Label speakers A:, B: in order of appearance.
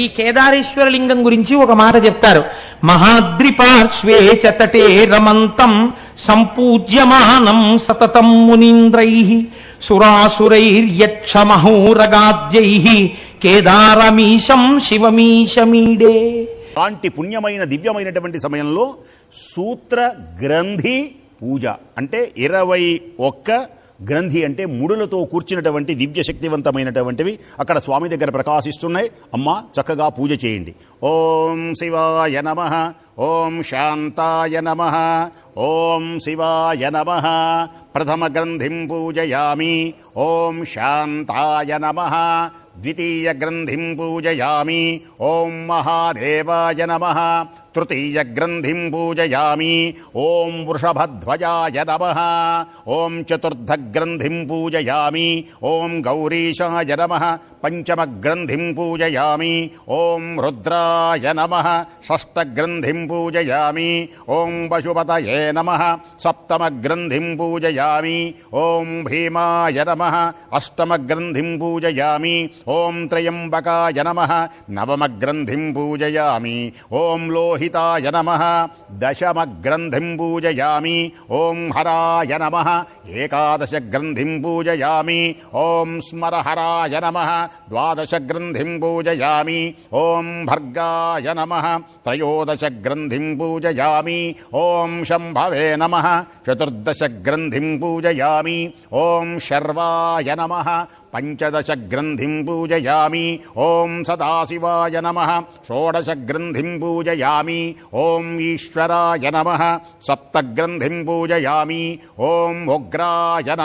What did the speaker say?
A: ఈ కేదారేశ్వర లింగం గురించి ఒక మాట చెప్తారు. మహాద్రి పార్శ్వే చతటే రమంతం సంపూజ్యమానం సతతం మునీంద్రైః సురాసురైర్యక్షమహోరగాద్యైః కేదారమీశం శివమీశమీడే.
B: అలాంటి పుణ్యమైన దివ్యమైనటువంటి సమయంలో సూత్ర గ్రంథి పూజ అంటే 21 గ్రంథి అంటే ముడులతో కూర్చున్నటువంటి దివ్య శక్తివంతమైనటువంటివి అక్కడ స్వామి దగ్గర ప్రకాశిస్తున్నాయి. అమ్మ చక్కగా పూజ చేయండి. ఓం శివాయ నమః, ఓం శాంతాయ నమః, ఓం శివాయ నమః. ప్రథమ గ్రంథిం పూజయామి, ఓం శాంతాయ నమః. ద్వితీయ గ్రంథిం పూజయామి, ఓం మహాదేవాయ నమః. తృతీయ గ్రంథిం పూజయామి, ఓం వృషభధ్వజాయ నమః. ఓం చతుర్థ గ్రంథిం పూజయామి, ఓం గౌరీశాయ నమః. పంచమ గ్రంథిం పూజయామి, ఓం రుద్రాయ నమః. షష్ఠ గ్రంథిం పూజయామి, ఓం పశుపతయే నమః. సప్తమ గ్రంథిం పూజయామి, ఓం భీమాయ నమః. అష్టమ గ్రంథిం పూజయామి, ఓం త్రయంబకాయ నమః. నవమ గ్రంథిం పూజయామి, ఓం లోహితాయ నమః. దశమ గ్రంథిం పూజయామి, ఓం హరాయ నమః. ఏకాదశ గ్రంథిం పూజయామి, ఓం స్మరహరాయ నమః. ద్వాదశ గ్రంథిం పూజయామి, ఓం భర్గాయ నమః. త్రయోదశ గ్రంథిం పూజయామి, ఓం శంభవే నమః. చతుర్దశ గ్రంథిం పూజయామి, ఓం శర్వాయ నమః. పంచదశ గ్రంథిం పూజయామి, ఓం సదాశివాయ నమః. షోడశ గ్రంథిం పూజయామి, ఓం ఈశ్వరాయ నమః. సప్త గ్రంథిం పూజయామి, ఓం ఉగ్రాయ నమః.